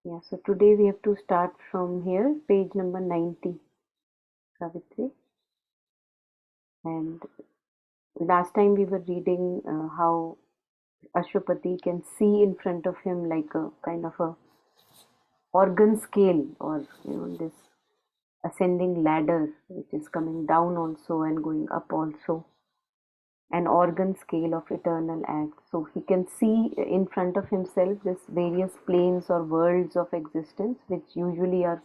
Yeah, so today we have to start from here, page number 90, Savitri. And last time we were reading how Ashwapati can see in front of him like a kind of a organ scale, or this ascending ladder which is coming down also and going up also, an organ scale of eternal acts. So he can see in front of himself this various planes or worlds of existence which usually are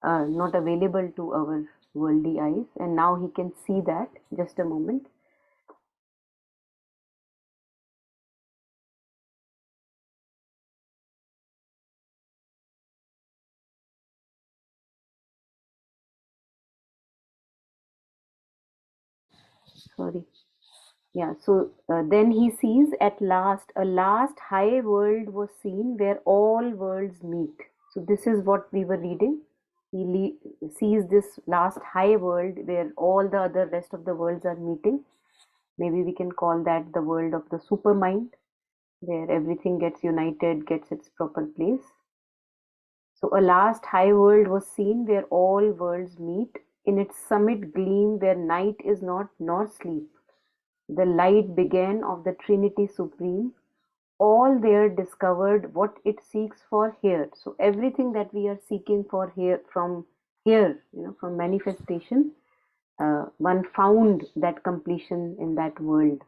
not available to our worldly eyes, and now he can see that. Just a moment. Sorry. Yeah, so then he sees at last a last high world was seen where all worlds meet. So this is what we were reading. He sees this last high world where all the other rest of the worlds are meeting. Maybe we can call that the world of the supermind, where everything gets united, gets its proper place. So a last high world was seen where all worlds meet, in its summit gleam where night is not nor sleep. The light began of the Trinity Supreme. All there discovered what it seeks for here. So everything that we are seeking for here, from manifestation, one found that completion in that world.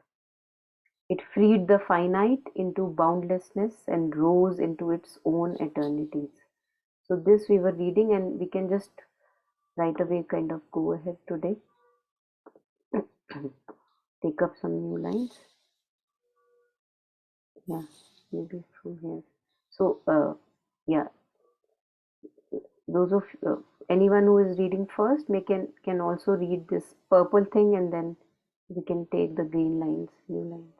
It freed the finite into boundlessness and rose into its own eternities. So this we were reading, and we can just right away kind of go ahead today. Take up some new lines. Yeah, maybe from here. So, yeah, those of anyone who is reading first can also read this purple thing, and then we can take the green lines, new lines.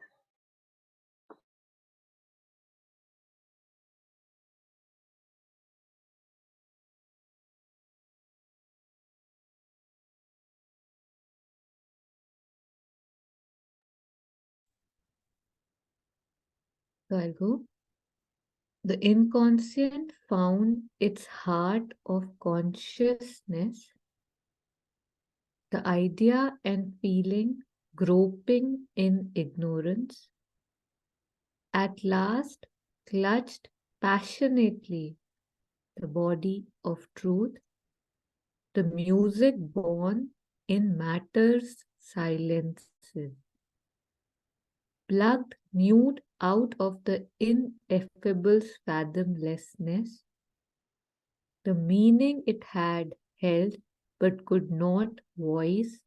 Cargo. The inconscient found its heart of consciousness, the idea and feeling groping in ignorance, at last clutched passionately the body of truth, the music born in matter's silences, plucked nude out of the ineffable's fathomlessness, the meaning it had held but could not voice,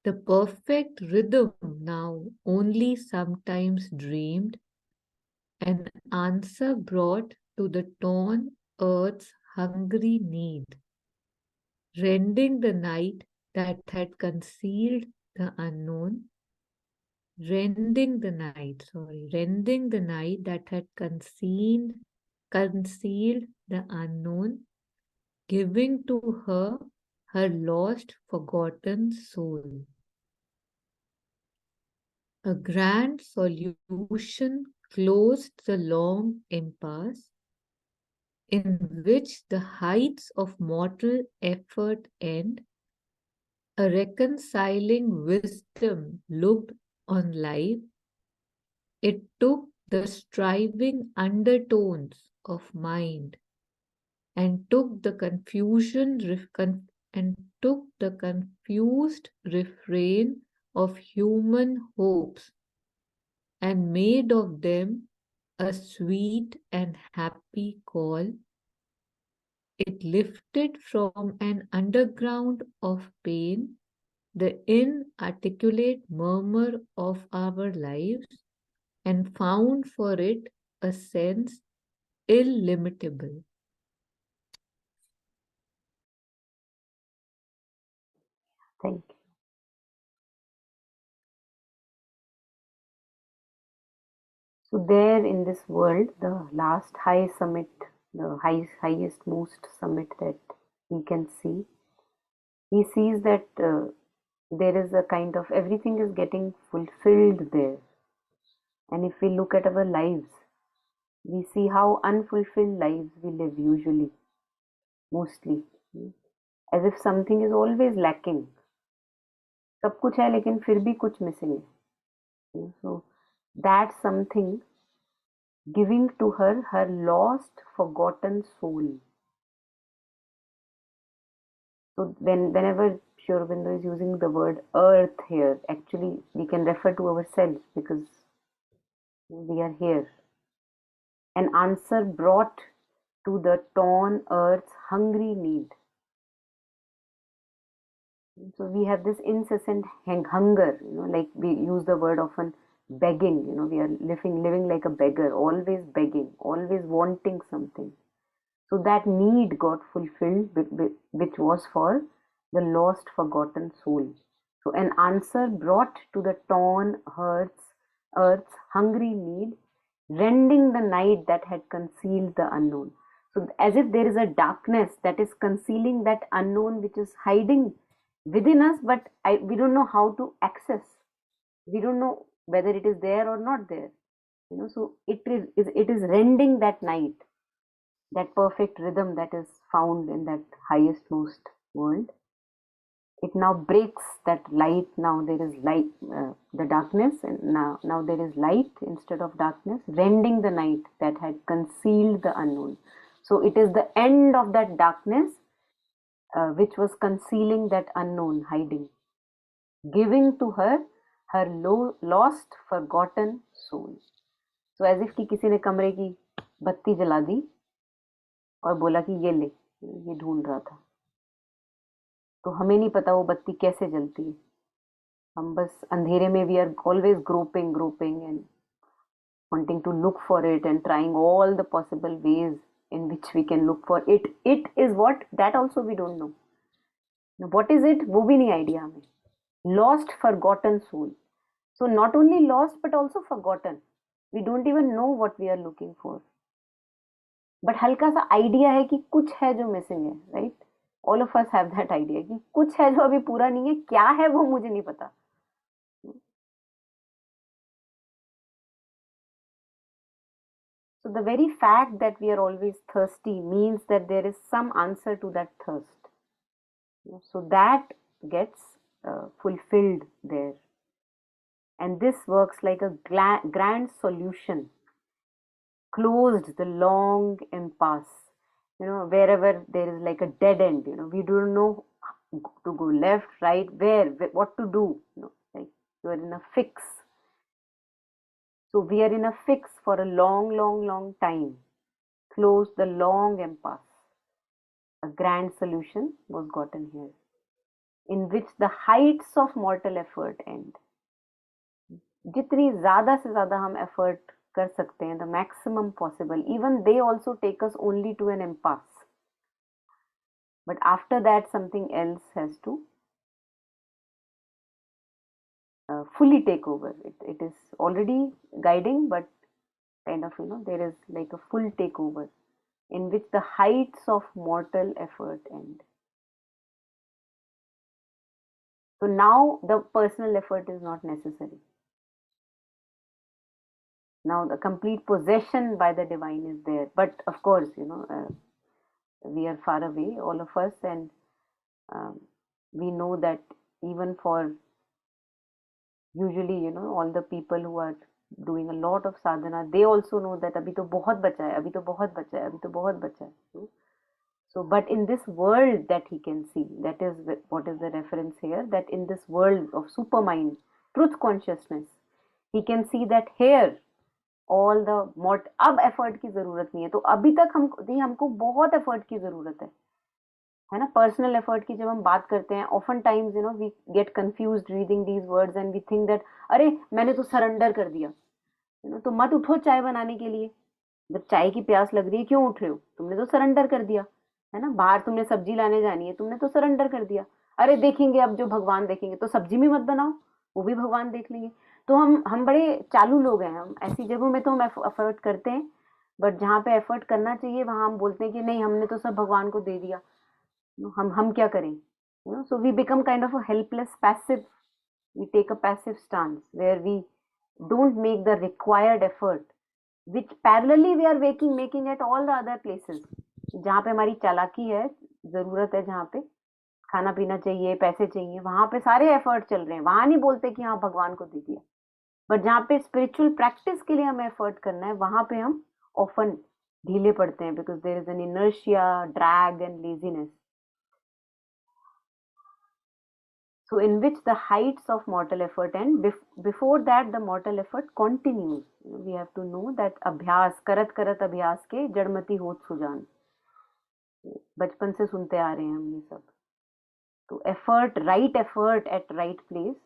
the perfect rhythm now only sometimes dreamed, an answer brought to the torn earth's hungry need, rending the night that had concealed the unknown, rending the night that had concealed the unknown, giving to her her lost, forgotten soul. A grand solution closed the long impasse in which the heights of mortal effort end. A reconciling wisdom looked on life. It took the striving undertones of mind and took the confused refrain of human hopes and made of them a sweet and happy call. It lifted from an underground of pain the inarticulate murmur of our lives and found for it a sense illimitable. Thank you. So there in this world, the last high summit, the highest, most summit that he can see, he sees that there is a kind of everything is getting fulfilled there. And if we look at our lives, We see how unfulfilled lives we live usually, mostly, as if something is always lacking. सब कुछ है लेकिन फिर भी कुछ missing है. So that something giving to her her lost, forgotten soul. So whenever Sri Aurobindo is using the word earth here, actually we can refer to ourselves because we are here. An answer brought to the torn earth's hungry need. So we have this incessant hunger, like we use the word often begging, we are living like a beggar, always begging, always wanting something. So that need got fulfilled, which was for the lost, forgotten soul. So an answer brought to the torn earth's hungry need, rending the night that had concealed the unknown. So as if there is a darkness that is concealing that unknown which is hiding within us, but we don't know how to access. We don't know whether it is there or not there. So it is rending that night, that perfect rhythm that is found in that highest most world. It now breaks that light. Now there is light, the darkness, and now there is light instead of darkness, rending the night that had concealed the unknown. So it is the end of that darkness, which was concealing that unknown, hiding, giving to her her lost, forgotten soul. So as if कि किसी ने कमरे की बत्ती जला दी और बोला कि ये ले, ये ढूंढ रहा था. तो हमें नहीं पता वो बत्ती कैसे जलती है. हम बस अंधेरे में we are always groping and wanting to look for it and trying all the possible ways in which we can look for it. It is what? That also we don't know. Now, what is it? वो भी नहीं idea हमें. Lost, forgotten soul. So not only lost but also forgotten. We don't even know what we are looking for. But हल्का सा idea है कि कुछ है जो missing है, right? All of us have that idea कि कुछ है जो अभी पूरा नहीं है. क्या है वो मुझे नहीं पता. So the very fact that we are always thirsty means that there is some answer to that thirst. So that gets fulfilled there. And this works like a grand solution, closed the long impasse. Wherever there is like a dead end, we don't know to go left, right, what to do. Like you are in a fix. So we are in a fix for a long time. Close the long impasse. A grand solution was gotten here, in which the heights of mortal effort end. जितनी ज़्यादा से ज़्यादा हम effort कर सकते हैं, the maximum possible, even they also take us only to an impasse. But after that, something else has to fully take over. It is already guiding, but kind of, there is like a full takeover in which the heights of mortal effort end. So now the personal effort is not necessary. Now the complete possession by the divine is there. But of course, we are far away, all of us, and we know that even for usually, all the people who are doing a lot of sadhana, they also know that abhi to bahut bacha hai, abhi to bahut bacha hai, abhi to bahut bacha hai. So, but in this world that he can see, that is what is the reference here, that in this world of supermind, truth consciousness, he can see that here all the अब effort की जरूरत नहीं है. तो अभी तक हमको बहुत एफर्ट की जरूरत है ना. पर्सनल एफर्ट की जब हम बात करते हैं, often times we get confused reading these words and we think that अरे मैंने तो सरेंडर कर दिया. तो मत उठो चाय बनाने के लिए. जब चाय की प्यास लग रही है क्यों उठ रहे हो? तुमने तो सरेंडर कर दिया है ना. बाहर तुमने सब्जी लाने जानी है, तुमने तो सरेंडर कर दिया. अरे देखेंगे अब जो भगवान देखेंगे, तो सब्जी भी मत बनाओ, वो भी भगवान देख लेंगे. तो हम बड़े चालू लोग हैं. हम ऐसी जगहों में तो हम एफर्ट करते हैं, बट जहाँ पे एफर्ट करना चाहिए वहां हम बोलते हैं कि नहीं, हमने तो सब भगवान को दे दिया, हम क्या करें. So we become kind of a helpless passive. We take a passive stance where we don't make the required effort which parallelly we are making at all the other places. जहाँ पे हमारी चालाकी है, जरूरत है, जहाँ पे खाना पीना चाहिए, पैसे चाहिए, वहां पे सारे एफर्ट चल रहे हैं, वहां नहीं बोलते कि हाँ भगवान को दे दिया। बट जहाँ पे स्पिरिचुअल प्रैक्टिस के लिए हमें एफर्ट करना है, वहां पे हम ऑफन ढीले पड़ते हैं, because there is an inertia, drag and laziness. So in which the heights of mortal effort end, before that the mortal effort continues. We have to know that अभ्यास करत करत अभ्यास के जड़मति होत सुजान, बचपन से सुनते आ रहे हैं हम ये सब. तो effort, right effort at right place.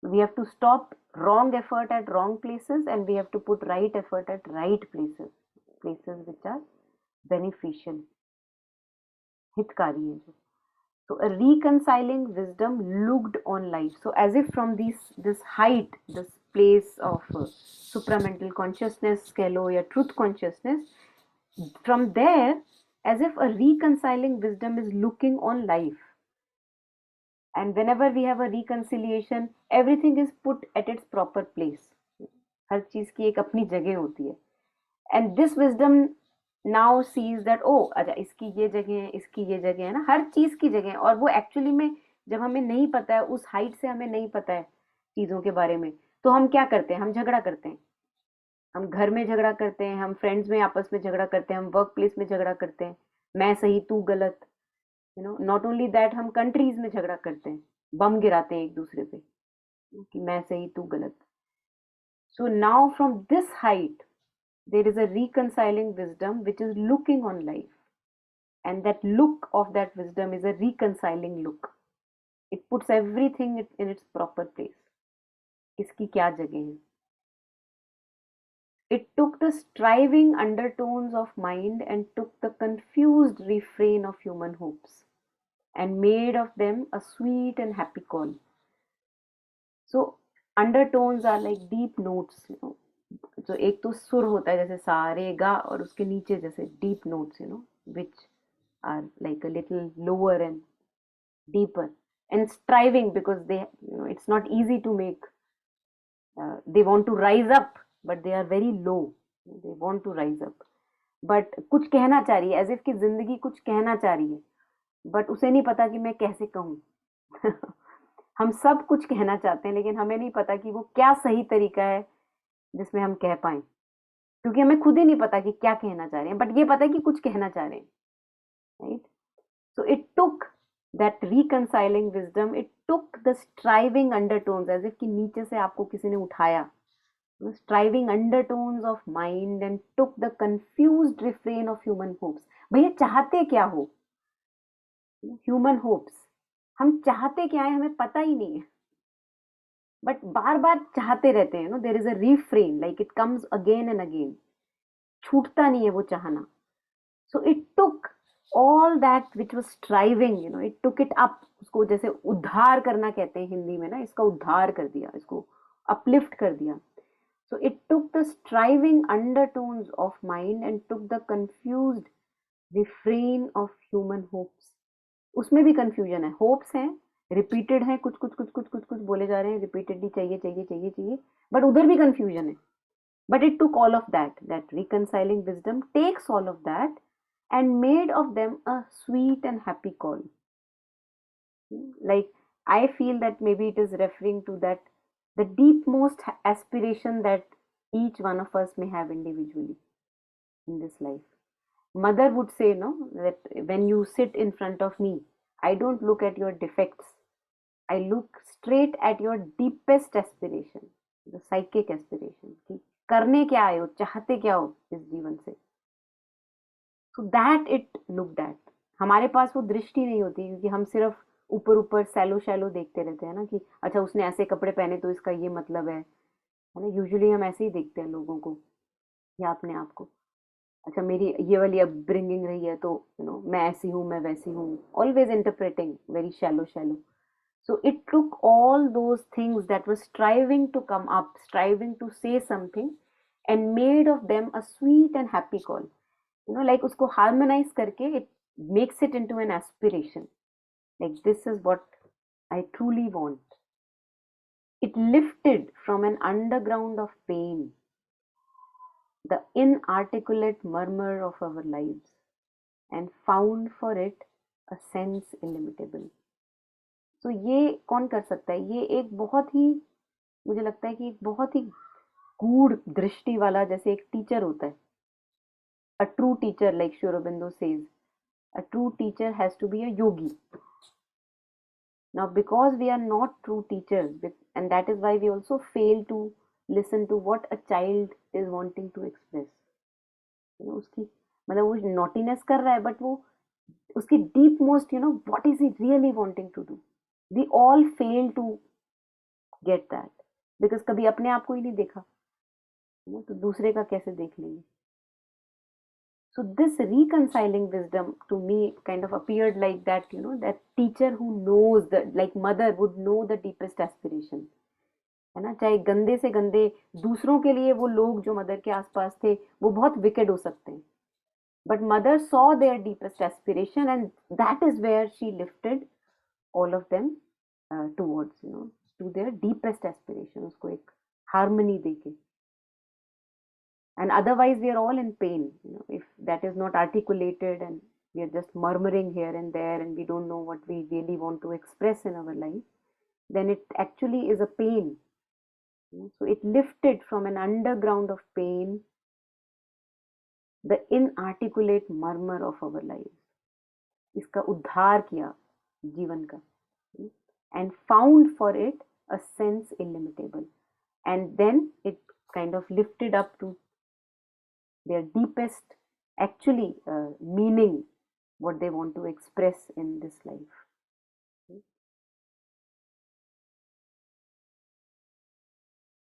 We have to stop wrong effort at wrong places, and we have to put right effort at right places, places which are beneficial, हितकारी हैं जो. So a reconciling wisdom looked on life. So as if from this height, this place of supramental consciousness, कह लो या truth consciousness, from there, as if a reconciling wisdom is looking on life. And whenever we have a reconciliation, everything is put at its proper place. हर चीज की एक अपनी जगह होती है. And this wisdom now sees that, oh अच्छा इसकी ये जगह है, इसकी ये जगह है ना, हर चीज की जगह है. और वो एक्चुअली में जब हमें नहीं पता है, उस हाइट से हमें नहीं पता है चीजों के बारे में, तो हम क्या करते हैं, हम झगड़ा करते हैं. हम घर में झगड़ा करते हैं, हम फ्रेंड्स में आपस में झगड़ा करते हैं, हम वर्क प्लेस में झगड़ा करते हैं, मैं सही तू गलत. नॉट ओनली दैट, हम कंट्रीज में झगड़ा करते हैं, बम गिराते हैं एक दूसरे पे कि मैं सही तू गलत. So now from this height there is a reconciling wisdom which is looking on life, and that look of that wisdom is a reconciling look. It puts everything in its proper place. इसकी क्या जगह है. It took the striving undertones of mind and took the confused refrain of human hopes and made of them a sweet and happy call. So undertones are like deep notes. तो एक तो सुर होता है जैसे सा रे गा, और उसके नीचे जैसे deep notes, which are like a little lower and deeper, and striving because they, it's not easy to make. They want to rise up, but they are very low. They want to rise up, but कुछ कहना चाह रही है, as if कि जिंदगी कुछ कहना चाह रही है, बट उसे नहीं पता कि मैं कैसे कहूँ. हम सब कुछ कहना चाहते हैं, लेकिन हमें नहीं पता कि वो क्या सही तरीका है जिसमें हम कह पाए, क्योंकि हमें खुद ही नहीं पता कि क्या कहना चाह रहे हैं, बट ये पता है कि कुछ कहना चाह रहे हैं. Right. So it took that reconciling wisdom, it took the striving undertones, as if कि नीचे से आपको किसी ने उठाया, striving undertones of mind, and took the confused refrain of human hopes. भैया चाहते क्या हो, ह्यूमन होप्स, हम चाहते क्या है हमें पता ही नहीं है, बट बार बार चाहते रहते हैं. There is a refrain, like it comes again and again, छूटता नहीं है वो चाहना. So it took all that which was striving, it took it up. उसको जैसे उद्धार करना कहते हैं हिंदी में ना, इसका उद्धार कर दिया, इसको अपलिफ्ट कर दिया. सो it took the striving undertones of mind and took the confused refrain of human hopes. उसमें भी कंफ्यूजन है, होप्स हैं, रिपीटेड है, कुछ कुछ कुछ कुछ कुछ कुछ बोले जा रहे हैं, रिपीटेडली चाहिए चाहिए चाहिए चाहिए, बट उधर भी कंफ्यूजन है. But it took all of that reconciling wisdom takes all of that and made of them a sweet and happy call. Like, I feel that maybe it is referring to that, the deepmost aspiration that each one of us may have individually in this life. Mother would say, no, that when you sit in front of me, I don't look at your defects. I look straight at your deepest aspiration, the psychic aspiration. कि करने क्या आए हो, चाहते क्या हो इस जीवन से. So that it looked at. हमारे पास वो दृष्टि नहीं होती, क्योंकि हम सिर्फ ऊपर ऊपर सैलो शैलो देखते रहते हैं ना, कि अच्छा उसने ऐसे कपड़े पहने तो इसका ये मतलब है ना. यूजुअली हम ऐसे ही देखते हैं लोगों को या अपने आप को. अच्छा मेरी ये वाली अपब्रिंगिंग रही है तो मैं ऐसी हूँ, मैं वैसी हूँ, always interpreting very shallow shallow. So it took all those things that were striving to come up, striving to say something, and made of them a sweet and happy call. Like usko harmonize karke, it makes it into an aspiration. Like, this is what I truly want. It lifted from an underground of pain the inarticulate murmur of our lives, and found for it a sense illimitable. तो ये कौन कर सकता है? ये एक बहुत ही, मुझे लगता है कि एक बहुत ही गूढ़ दृष्टि वाला, जैसे एक टीचर होता है, a true teacher, like Sri Aurobindo says, a true teacher has to be a yogi. Now, because we are not true teachers, and that is why we also fail to listen to what a child is wanting to express. उसकी मतलब वो naughtiness कर रहा है, but वो उसकी deep most, what is he really wanting to do. We all fail to get that, because कभी अपने आप को ही नहीं देखा, तो दूसरे का कैसे देख लेंगे. So this reconciling wisdom to me kind of appeared like that, that teacher who knows that, like mother would know the deepest aspiration. है ना, चाहे गंदे से गंदे दूसरों के लिए वो लोग जो मदर के आसपास थे वो बहुत विकेड हो सकते हैं, but mother saw their deepest aspiration, and that is where she lifted all of them towards, to their deepest aspiration, उसको एक harmony देके. And otherwise we are all in pain, if that is not articulated, and we are just murmuring here and there, and we don't know what we really want to express in our life, then it actually is a pain. So it lifted from an underground of pain the inarticulate murmur of our lives. इसका उद्धार किया जीवन का, and found for it a sense illimitable, and then it kind of lifted up to their deepest actually meaning, what they want to express in this life.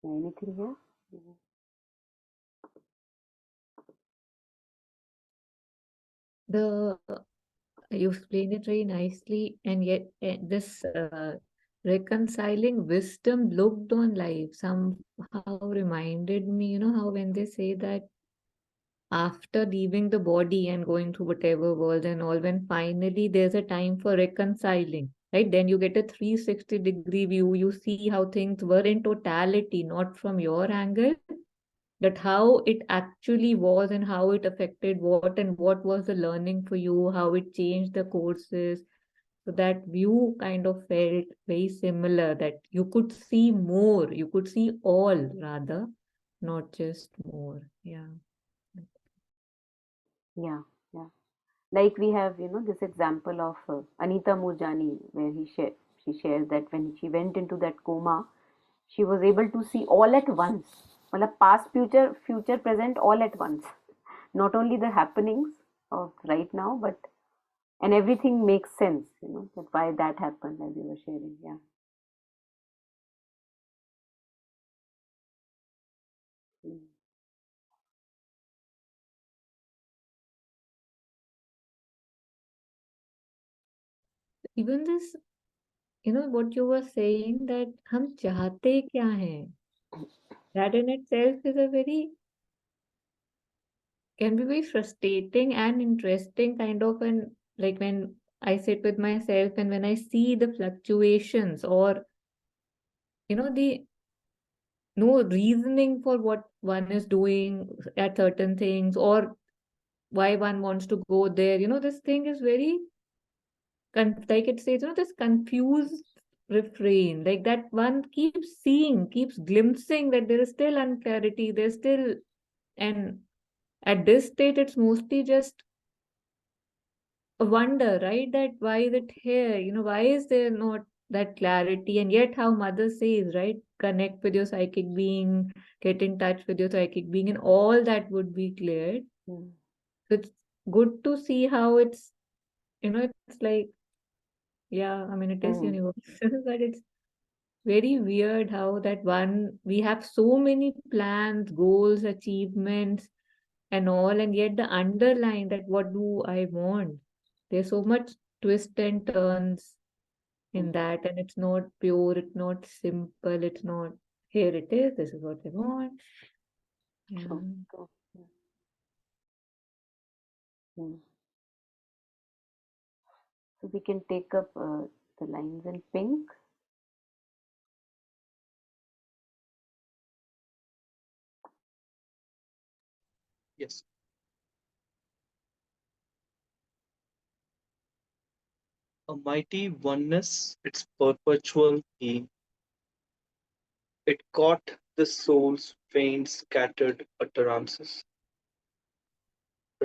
Anything here? The You explain it very nicely, and yet this reconciling wisdom looked on life somehow reminded me, how when they say that after leaving the body and going through whatever world and all, when finally there's a time for reconciling, right? Then you get a 360-degree view. You see how things were in totality, not from your angle, that how it actually was and how it affected what and what was the learning for you, how it changed the courses. So that view kind of felt very similar, that you could see more, you could see all rather, not just more. Yeah. Yeah, yeah. Like we have, this example of Anita Murjani, where she shares that when she went into that coma, she was able to see all at once. Well, past, future, present, all at once. Not only the happenings of right now, but and everything makes sense. That why that happened, as you were sharing. Yeah. Mm. Even this, what you were saying, that हम चाहते क्या हैं, that in itself is a very, can be very frustrating and interesting kind of an, like when I sit with myself and when I see the fluctuations, or the no reasoning for what one is doing at certain things, or why one wants to go there. This thing is very like it says, this confused refrain, like that one keeps seeing, keeps glimpsing that there is still unclarity, there's still, and at this state it's mostly just a wonder, right? That why is it here? Why is there not that clarity? And yet how mother says, right? Connect with your psychic being, get in touch with your psychic being, and all that would be cleared. Mm. So it's good to see how it's like, yeah, I mean, it is Mm. universal, but it's very weird how that one, we have so many plans, goals, achievements, and all, and yet the underline that what do I want? There's so much twist and turns Mm. in that, and it's not pure, it's not simple, it's not here it is, this is what I want. True. Yeah. True. Mm. So we can take up the lines in pink. Yes. A mighty oneness, its perpetual theme. It caught the soul's faint scattered utterances,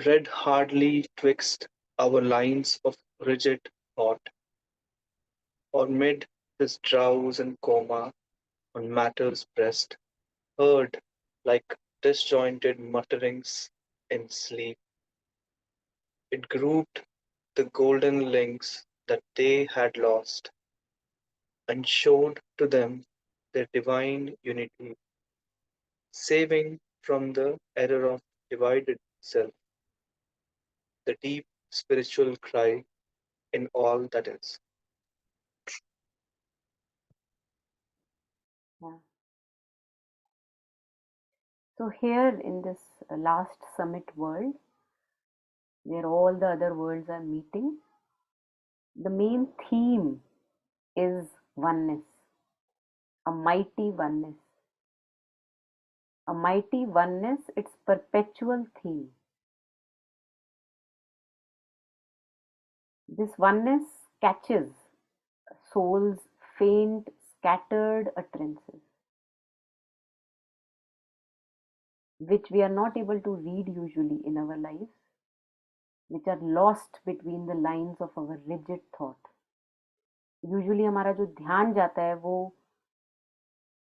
read hardly twixt our lines of rigid thought, or mid this drowse and coma on matter's breast, heard like disjointed mutterings in sleep. It grouped the golden links that they had lost, and showed to them their divine unity, saving from the error of divided self, the deep spiritual cry in all that is. Yeah. So here in this last summit world, where all the other worlds are meeting, the main theme is oneness, a mighty oneness. A mighty oneness, its perpetual theme. This oneness catches soul's faint, scattered utterances, which we are not able to read usually in our lives, which are lost between the lines of our rigid thought. Usually हमारा जो ध्यान जाता है वो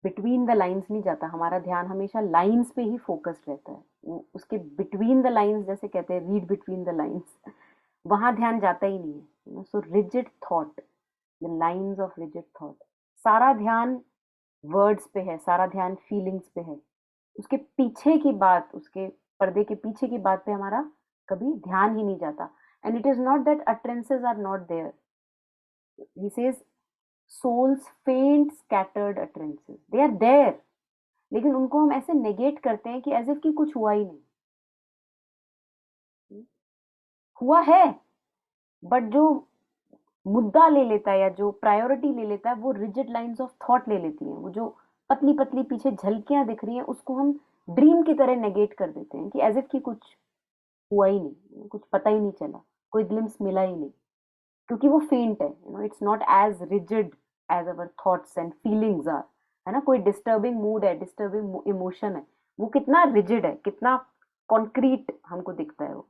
between the lines नहीं जाता, हमारा ध्यान हमेशा लाइंस पे ही फोकस्ड रहता है, वो उसके बिटवीन द लाइंस जैसे कहते हैं रीड बिटवीन द लाइंस, वहां ध्यान जाता ही नहीं है. So rigid thought, the lines of rigid thought, सारा ध्यान वर्ड्स पे है, सारा ध्यान फीलिंग्स पे है, उसके पीछे की बात, उसके पर्दे के पीछे की बात पे हमारा कभी ध्यान ही नहीं जाता. And it is not that utterances are not there. He says souls faint scattered utterances, they are there, लेकिन उनको हम ऐसे नेगेट करते हैं कि एज इफ कि कुछ हुआ ही नहीं. हुआ है, बट जो मुद्दा ले लेता है या जो प्रायोरिटी ले लेता है वो रिजिड लाइंस ऑफ थॉट ले लेती हैं. वो जो पतली पतली पीछे झलकियां दिख रही हैं उसको हम ड्रीम की तरह नेगेट कर देते हैं कि एज इफ कि कुछ हुआ ही नहीं, कुछ पता ही नहीं चला, कोई ग्लिम्स मिला ही नहीं, क्योंकि वो फेंट है. It's not as rigid as our thoughts and feelings are. है ना, कोई डिस्टर्बिंग मूड है, डिस्टर्बिंग इमोशन है, वो कितना रिजिड है, कितना कॉन्क्रीट हमको दिखता है वो.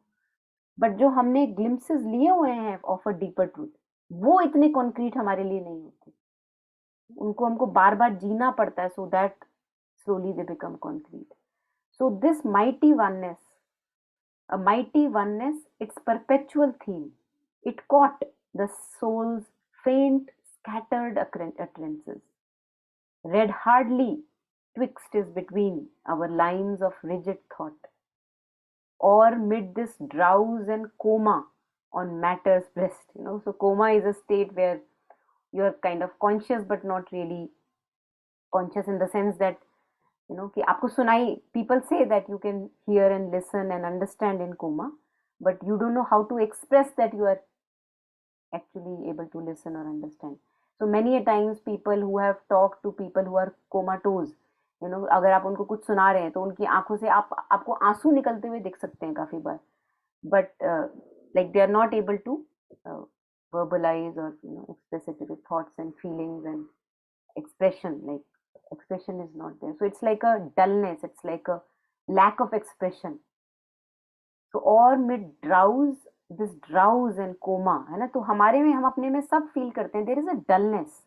बट जो हमने ग्लिम्सेस लिए हुए हैं ऑफ अ डीपर ट्रूथ, वो इतने कॉन्क्रीट हमारे लिए नहीं होते. उनको हमको बार बार जीना पड़ता है, so that slowly they become concrete. So this mighty oneness, a mighty oneness, its perpetual theme, it caught the soul's faint scattered utterances, read hardly twixt is between our lines of rigid thought, or mid this drowse and coma on matter's breast. So coma is a state where you're kind of conscious but not really conscious, in the sense that कि आपको सुनाई, people say that you can hear and listen and understand in coma, but you don't know how to express that you are actually able to listen or understand. So many a times people who have talked to people who are comatose, अगर आप उनको कुछ सुना रहे हैं तो उनकी आंखों से आपको आंसू निकलते हुए दिख सकते हैं काफी बार, but like they are not able to uh, verbalize or express it with thoughts and feelings and expression. Like expression is not there, so it's like a dullness, it's like a lack of expression. So or mid drowse, this drowse and coma, है ना, तो हमारे में, हम अपने में सब feel करते हैं, there is a dullness,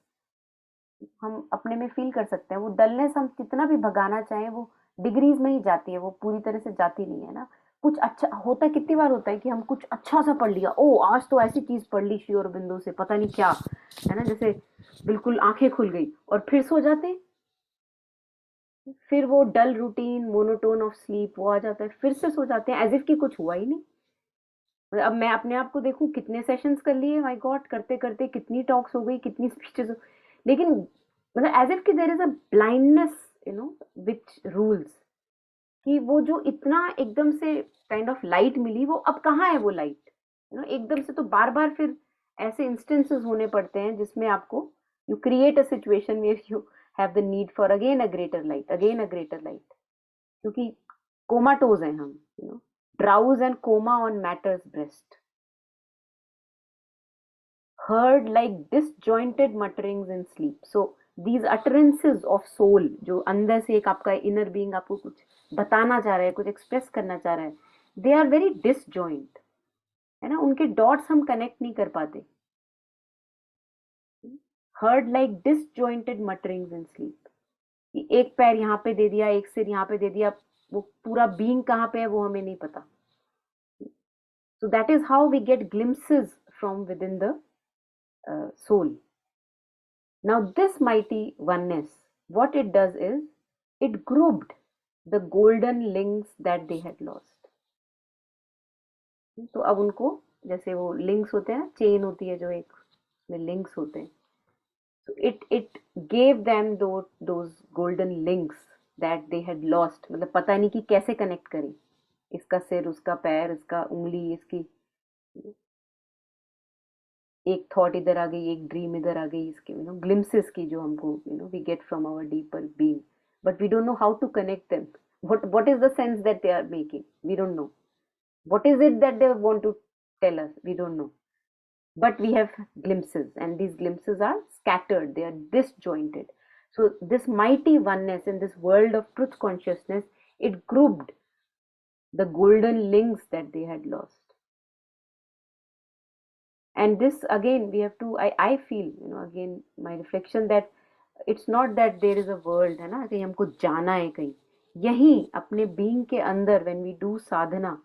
हम अपने में फील कर सकते हैं. वो डलनेस हम कितना भी भगाना चाहें वो डिग्रीज में ही जाती है, वो पूरी तरह से जाती नहीं है ना. कुछ अच्छा होता है, कितनी बार होता है कि हम कुछ अच्छा सा पढ़ लिया, ओ आज तो ऐसी चीज पढ़ ली श्री अरबिंदो से, पता नहीं क्या, है ना, जैसे बिल्कुल आंखें खुल गई, और फिर सो जाते हैं. फिर वो डल रूटीन, मोनोटोन ऑफ स्लीप वो आ जाता है, फिर से सो जाते हैं एज इफ कि कुछ हुआ ही नहीं. अब मैं अपने आप को देखूं, कितने सेशंस कर लिए, माय गॉड, करते करते कितनी टॉक्स हो गई, कितनी स्पीचेस, लेकिन मतलब एज इफ कि there is a blindness which rules, कि वो जो इतना एकदम से काइंड ऑफ लाइट मिली, वो अब कहाँ है वो लाइट, एकदम से. तो बार बार फिर ऐसे इंस्टेंसेस होने पड़ते हैं जिसमें आपको, you create a situation where you have the need for again a greater light, again a greater light, क्योंकि कोमाटोज हैं हम, drowse and coma on matter's breast, heard like disjointed mutterings in sleep. So these utterances of soul, जो अंदर से एक आपका inner being आपको कुछ बताना चाह रहा है, कुछ एक्सप्रेस करना चाह रहा है, they are very disjoint, है ना, उनके डॉट्स हम कनेक्ट नहीं कर पाते. heard like disjointed mutterings in sleep, कि एक पैर यहाँ पे दे दिया, एक सिर यहाँ पे दे दिया, वो पूरा बीइंग कहाँ पे है वो हमें नहीं पता. So that is how we get glimpses from within the soul. Now this mighty oneness, what it does is, it grouped the golden links that they had lost. तो अब उनको, जैसे वो लिंक्स होते हैं, चेन होती है जो एक, में लिंक्स होते हैं, so it gave them those golden links that they had lost. मतलब पता नहीं कि कैसे कनेक्ट करें, इसका सिर, उसका पैर, इसका उंगली, इसकी एक थॉट इधर आ गई, एक ड्रीम इधर आ गई, इसके ग्लिम्सेस की जो हमको we get from our deeper being, but we don't know how to connect them. what is the sense that they are making? We don't know. What is it that they want to tell us? We don't know. But we have glimpses, and these glimpses are scattered, they are disjointed. So this mighty oneness in this world of truth consciousness, it grouped the golden links that they had lost. And this again we have to, I feel, again my reflection, that it's not that there is a world, है ना, कहीं हमको जाना है कहीं, यहीं अपने being के अंदर, when we do sadhana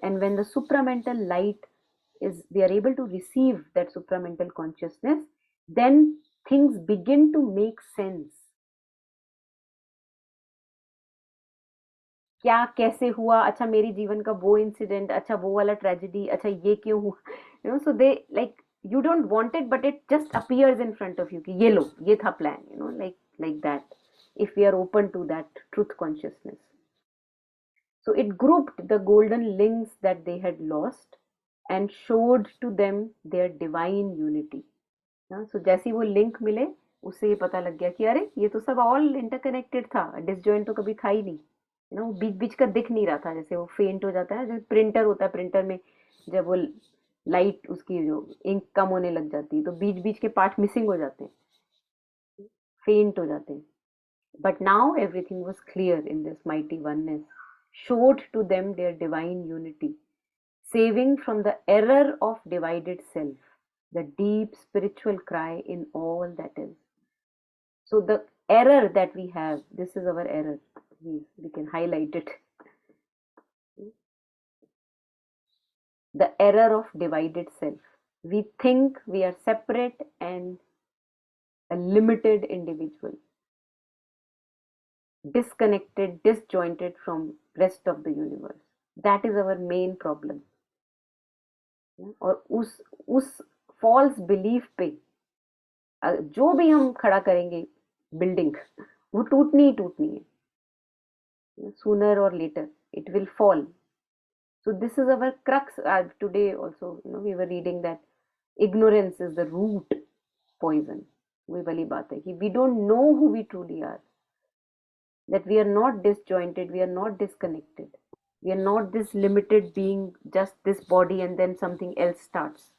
and when the supramental light is, we are able to receive that supramental consciousness, then things begin to make sense. क्या कैसे हुआ, अच्छा मेरी जीवन का वो इंसिडेंट, अच्छा वो वाला ट्रेजेडी, अच्छा ये क्यों हुआ, so they, like, you don't want it but it just appears in front of you कि ये लो, ये था plan, like that, if we are open to that truth consciousness. So it grouped the golden links that they had lost and showed to them their divine unity. So जैसे वो link मिले, उससे ये पता लग गया कि अरे ये तो सब ऑल इंटरकनेक्टेड था, डिसजॉइंट तो कभी था ही नहीं, बीच बीच का दिख नहीं रहा था. जैसे वो फेंट हो जाता है, जो प्रिंटर होता है, प्रिंटर में जब वो लाइट, उसकी जो इंक कम होने लग जाती है, तो बीच बीच के पार्ट मिसिंग हो जाते हैं, फेंट हो जाते हैं. But now everything was clear in this mighty oneness, showed to them their divine unity, saving from the error of divided self, the deep spiritual cry in all that is. So the error that we have, this is our error. We can highlight it. The error of divided self. We think we are separate and a limited individual, disconnected, disjointed from rest of the universe. That is our main problem. और उस false belief पे जो भी हम खड़ा करेंगे building, वो टूटनी ही टूटनी है, sooner or later it will fall. So this is our crux. Today also, we were reading that ignorance is the root poison. वही वाली बात है कि we don't know who we truly are, that we are not disjointed, we are not disconnected, we are not this limited being, just this body, and then something else starts.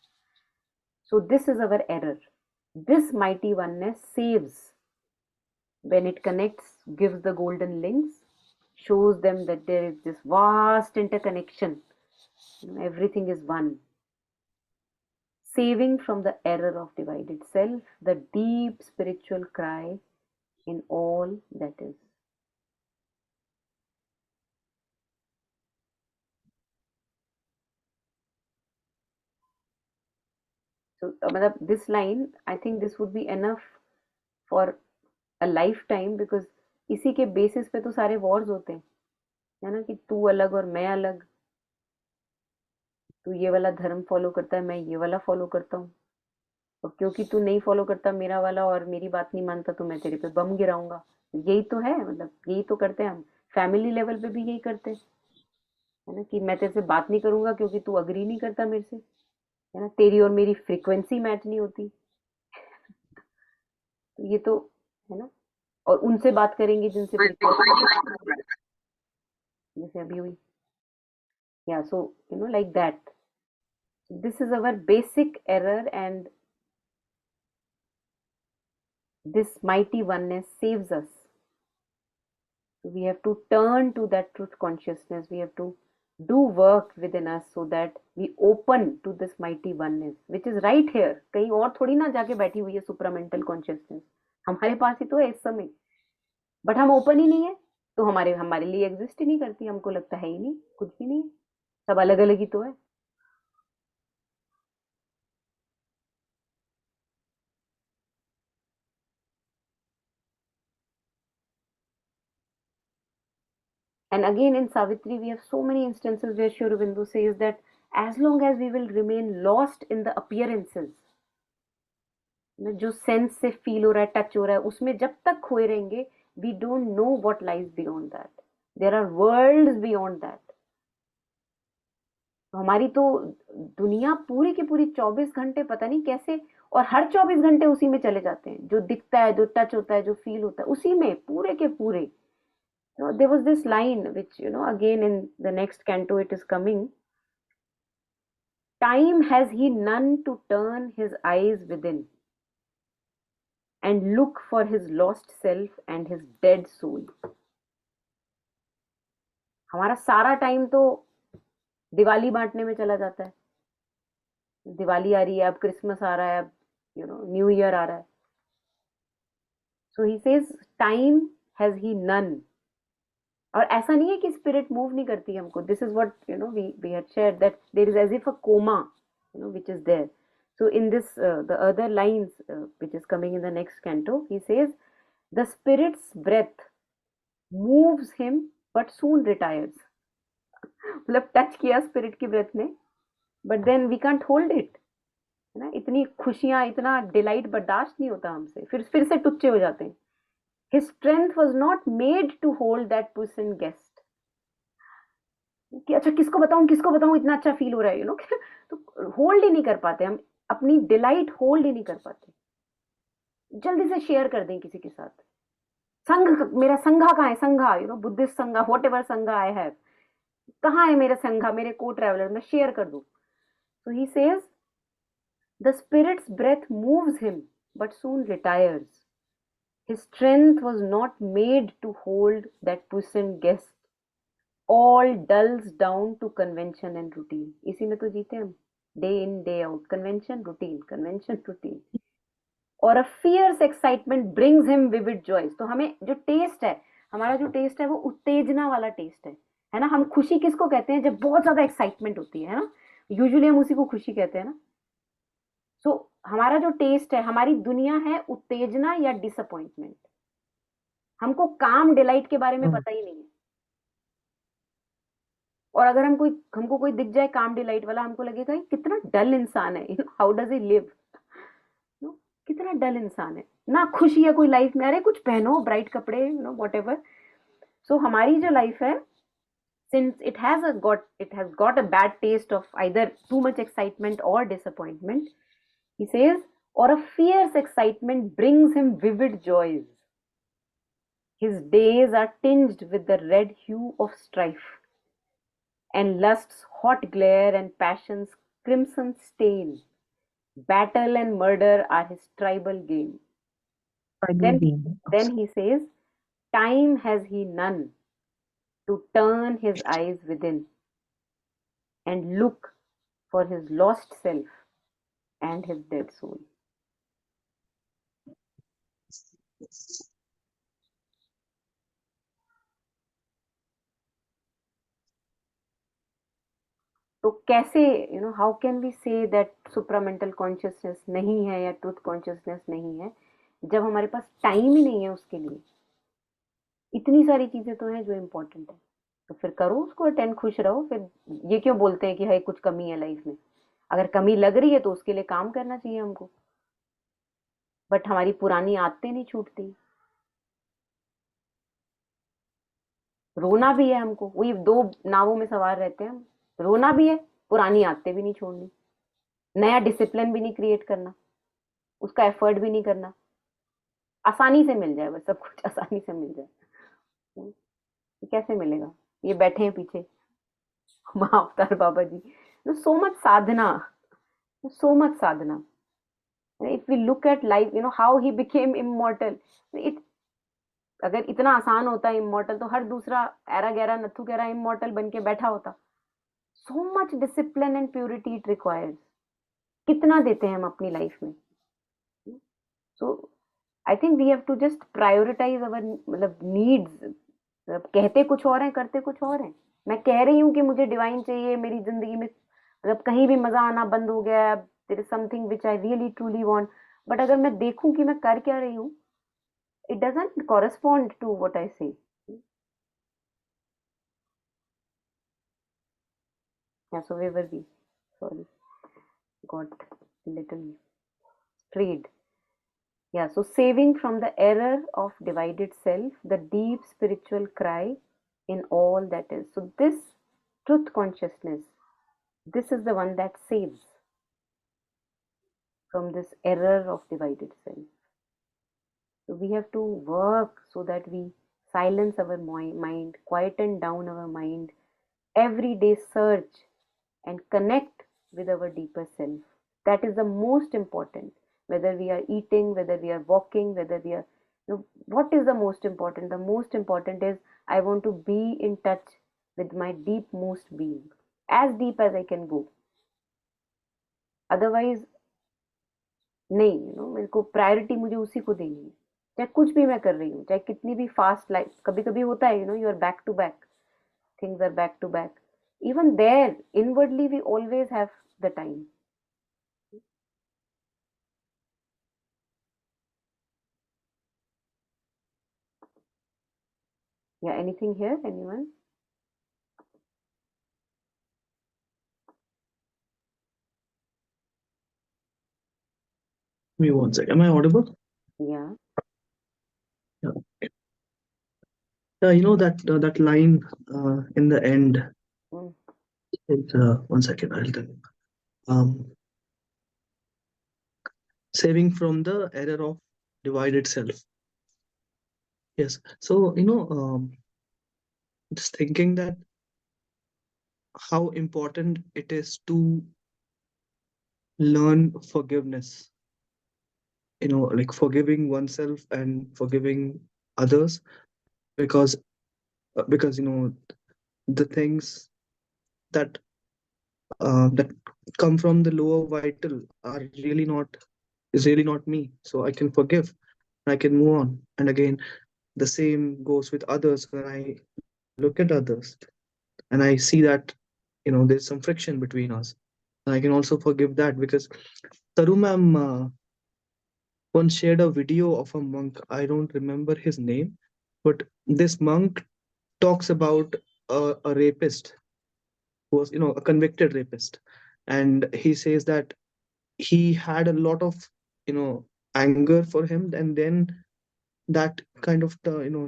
So this is our error. This mighty oneness saves when it connects, gives the golden links, shows them that there is this vast interconnection, everything is one, saving from the error of divided self, the deep spiritual cry in all that is. So this line, I think this would be enough for a lifetime, because इसी के basis पे तो सारे Wars होते हैं, है ना, कि तू अलग और मैं अलग, तू ये वाला धर्म फॉलो करता है, मैं ये वाला फॉलो करता हूँ, और क्योंकि तू नहीं फॉलो करता मेरा वाला और मेरी बात नहीं मानता, तो मैं तेरे पे बम गिराऊंगा. यही तो है, यही तो करते हैं हम. फैमिली लेवल पे भी यही करते हैं, है ना, कि मैं तेरे से बात नहीं करूंगा क्योंकि तू अग्री नहीं करता मेरे से, है ना, तेरी और मेरी फ्रीक्वेंसी मैच नहीं होती, तो ये तो है ना. और उनसे बात करेंगे जिनसे फ्रीक्वेंसी, जैसे अभी हुई. Yeah, so like that. This is our basic error, and this mighty oneness saves us. So we have to turn to that truth consciousness. We have to do work within us so that we open to this mighty oneness, which is right here. कहीं और थोड़ी ना जाके बैठी हुई है supramental consciousness. हमारे पास ही तो है इस समय, बट हम ओपन ही नहीं है, तो हमारे हमारे लिए एग्जिस्ट ही नहीं करती. हमको लगता है ही नहीं, कुछ भी नहीं, सब अलग अलग ही तो है. And again in Savitri, we have so many instances where Sri Aurobindo says that as long as we will remain lost in the appearances, जो सेंस से फील हो रहा है, टच हो रहा है, उसमें जब तक खोए रहेंगे, we don't know what lies beyond that. There are worlds beyond that. हमारी तो दुनिया पूरी की पूरी 24 घंटे पता नहीं कैसे, और हर 24 घंटे उसी में चले जाते हैं. जो दिखता है, जो टच होता है, जो फील होता है, उसी में पूरे के पूरे. There was this line which, again in the next canto it is coming. Time has he none to turn his eyes within and look for his lost self and his dead soul. हमारा सारा time तो दिवाली बांटने में चला जाता है. दिवाली आ रही है, अब क्रिसमस आ रहा है, अब न्यू ईयर आ रहा है. So he says time has he none. और ऐसा नहीं है कि स्पिरिट मूव नहीं करती हमको. This is what we had shared that there is as if a coma which is there. So in this the other lines which is coming in the next canto, he says the spirit's breath moves him but soon retires. मतलब touch किया spirit की breath ने, but then we can't hold it, है ना. इतनी खुशियां, इतना delight बर्दाश्त नहीं होता हमसे, फिर से टुच्चे हो जाते हैं. His strength was not made to hold that person guest. कि अच्छा किसको बताऊं इतना अच्छा फील हो रहा है, तो होल्ड ही नहीं कर पाते हम अपनी डिलाइट, होल्ड ही नहीं कर पाते. जल्दी से शेयर कर दें किसी के साथ. संघ, मेरा संघा कहाँ है, संघा, बुद्धिस्ट संघा, वॉट एवर संघा आई हैव, कहाँ है मेरा संघा, मेरे को ट्रेवलर, मैं शेयर कर दूं. So he says the spirit's breath moves him but soon retires. His strength was not made to hold that puissant guest. All dulls down to convention and routine. इसी में तो जीते हम, day in day out, convention routine. और a fierce excitement brings him vivid joys. तो हमें जो test है, हमारा जो टेस्ट है वो उत्तेजना वाला टेस्ट है ना. हम खुशी किसको कहते हैं, जब बहुत ज्यादा एक्साइटमेंट होती है ना. यूजुअली हम उसी को खुशी कहते हैं ना. सो हमारा जो टेस्ट है, हमारी दुनिया है उत्तेजना या डिसअपॉइंटमेंट. हमको काम डिलाइट के बारे में पता ही नहीं है. और अगर हमको कोई दिख जाए काम डिलाइट वाला, हमको लगेगा कितना डल इंसान है, हाउ डज ही लिव, कितना डल इंसान है ना. खुशी है कोई लाइफ में, अरे कुछ पहनो ब्राइट कपड़े, वॉट एवर. सो हमारी जो लाइफ है, since it has got a bad taste of either too much excitement or disappointment, he says, or a fierce excitement brings him vivid joys. His days are tinged with the red hue of strife, and lust's hot glare and passion's crimson stain. Battle and murder are his tribal game. Then he says, time has he none to turn his eyes within and look for his lost self and his dead soul. तो कैसे, how can we say that supramental consciousness नहीं है या truth consciousness नहीं है, जब हमारे पास time ही नहीं है उसके लिए. इतनी सारी चीजें तो हैं जो इम्पोर्टेंट है, तो फिर करो उसको अटेंड, खुश रहो. फिर ये क्यों बोलते हैं कि हाय कुछ कमी है लाइफ में. अगर कमी लग रही है तो उसके लिए काम करना चाहिए हमको, बट हमारी पुरानी आदतें नहीं छूटती. रोना भी है हमको, वही दो नावों में सवार रहते हैं हम. रोना भी है, पुरानी आदतें भी नहीं छोड़नी, नया डिसिप्लिन भी नहीं क्रिएट करना, उसका एफर्ट भी नहीं करना. आसानी से मिल जाए, बस सब कुछ आसानी से मिल जाए, कैसे मिलेगा. ये बैठे हैं पीछे महाअवतार बाबा जी. So much sadhana, so much sadhana. If we look at life, how he became immortal. it अगर इतना आसान होता इमॉर्टल तो हर दूसरा एरा गैरा नथु गैरा इमॉर्टल बन के बैठा होता. So much discipline and purity it requires. कितना देते हैं हम अपनी लाइफ में. So I think we have to just prioritize our मतलब needs. कहते कुछ और हैं, करते कुछ और हैं. मैं कह रही हूँ कि मुझे डिवाइन चाहिए मेरी जिंदगी में, मतलब कहीं भी मजा आना बंद हो गया. There is something which I really truly want. But अगर मैं देखूं कि मैं कर क्या रही हूँ, it doesn't correspond to what I say. Yeah, so where were we? Sorry, got a little strayed. Yeah, so saving from the error of divided self, the deep spiritual cry in all that is. So this truth consciousness, this is the one that saves from this error of divided self. So we have to work so that we silence our mind, quieten down our mind, every day search and connect with our deeper self. That is the most important. Whether we are eating, whether we are walking, whether we are, what is the most important? The most important is I want to be in touch with my deep most being, as deep as I can go. Otherwise, नहीं, मेरे को priority मुझे उसी को देनी है, चाहे कुछ भी मैं कर रही हूँ, चाहे कितनी भी फास्ट लाइफ. कभी कभी होता है, you are back to back, things are back to back. Even there, inwardly, we always have the time. Yeah, anything here? Anyone? Give me 1 second. Am I audible? Yeah. Yeah. Yeah, that line in the end. Mm. It's 1 second. I'll tell you. Saving from the error of divided self. Yes. So just thinking that how important it is to learn forgiveness. Like forgiving oneself and forgiving others, because the things that that come from the lower vital are really not is really not me, so I can forgive, I can move on. And again, the same goes with others. When I look at others and I see that there's some friction between us, and I can also forgive that. Because Taru ma'am once shared a video of a monk. I don't remember his name, but this monk talks about a rapist who was, a convicted rapist, and he says that he had a lot of, anger for him, and then that kind of,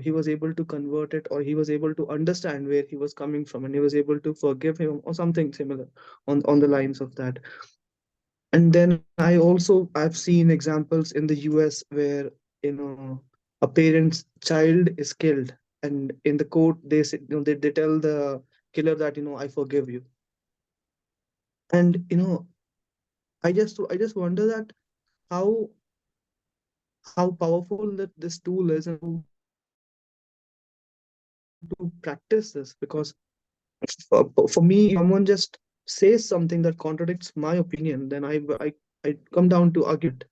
he was able to convert it, or he was able to understand where he was coming from, and he was able to forgive him, or something similar on the lines of that. And then I've seen examples in the US where, a parent's child is killed, and in the court they say, they tell the killer that, I forgive you. And I just wonder that how how powerful that this tool is, and how to practice this. Because for me, if someone just says something that contradicts my opinion, then I come down to argument,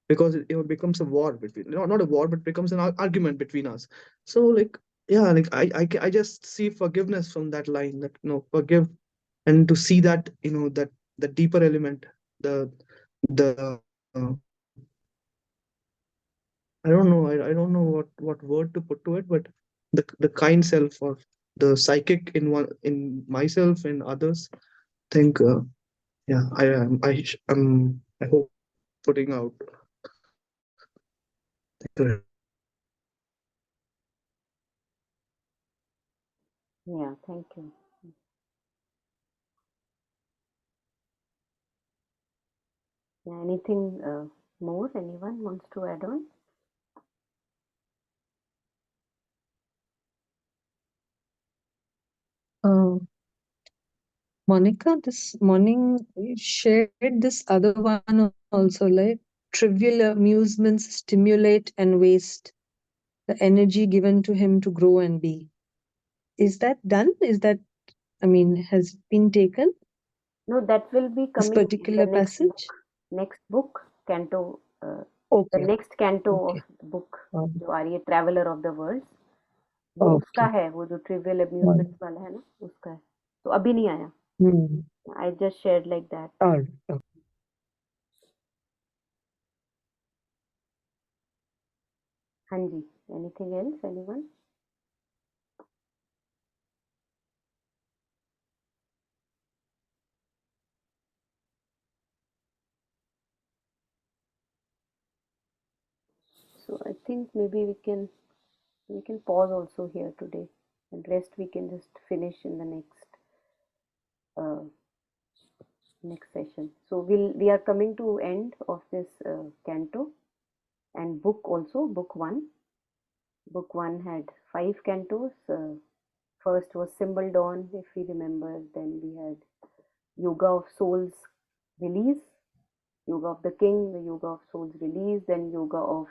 because it becomes a war between, not a war, but becomes an argument between us. So, like, yeah, like I just see forgiveness from that line, that, forgive, and to see that, that the deeper element, the I don't know, I don't know what word to put to it, but the kind self, or the psychic in myself and others, think, yeah, I hope putting out. Yeah, thank you. Yeah, anything more? Anyone wants to add on? Monica, this morning you shared this other one also, like trivial amusements stimulate and waste the energy given to him to grow and be. Is that done? Is that, I mean, has it been taken? No, that will be This coming in the particular next book. passage? Next book, Canto. The Okay. next canto of Okay. the book, Um, जो आ रही है traveller of the world, वो उसका Okay. है, वो जो trivial amusement वाला है ना, उसका है. तो अभी नहीं आया. Hmm. I just shared like that. All right. Okay. हाँ जी. Anything else? Anyone? So I think maybe we can pause also here today, and rest we can just finish in the next session. So we are coming to end of this canto, and book also, book 1. Book 1 had 5 cantos. First was Symbol Dawn, if we remember. Then we had Yoga of Souls Release, Yoga of the King, the Yoga of Souls Release, then Yoga of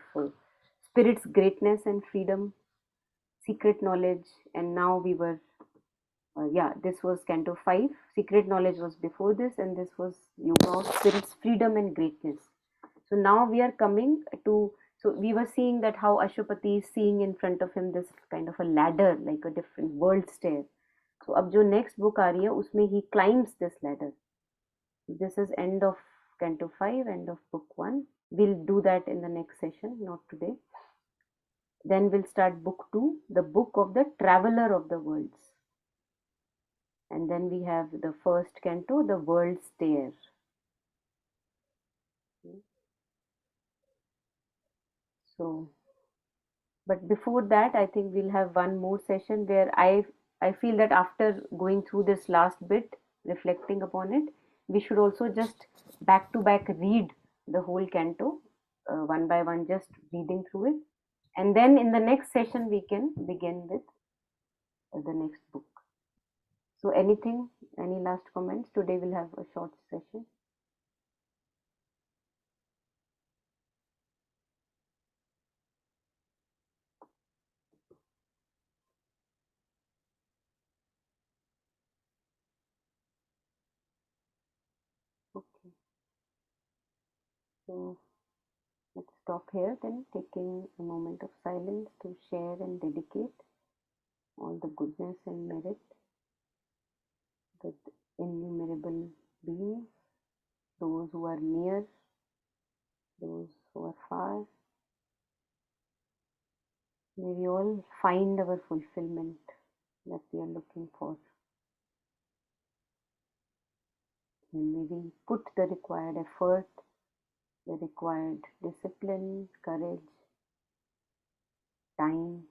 Spirit's Greatness and Freedom, Secret Knowledge, and now we were, this was Canto 5. Secret Knowledge was before this, and this was Yoga of Spirit's Freedom and Greatness. So now we are coming to, so we were seeing that how Ashwapati is seeing in front of him this kind of a ladder, like a different world stair. So अब जो next book आ रही है उसमें he climbs this ladder. This is end of Canto 5, end of book 1. We'll do that in the next session, not today. Then we'll start book 2, the book of the traveler of the worlds. And then we have the first canto, the world stair. So, but before that, I think we'll have one more session where I feel that after going through this last bit, reflecting upon it, we should also just back to back read the whole canto one by one, just reading through it. And then in the next session, we can begin with the next book. So anything, any last comments? Today we'll have a short session. Okay. So let's stop here then, taking a moment of silence to share and dedicate all the goodness and merit with innumerable beings, those who are near, those who are far. May we all find our fulfillment that we are looking for. And may we put the required effort, the required discipline, courage, time,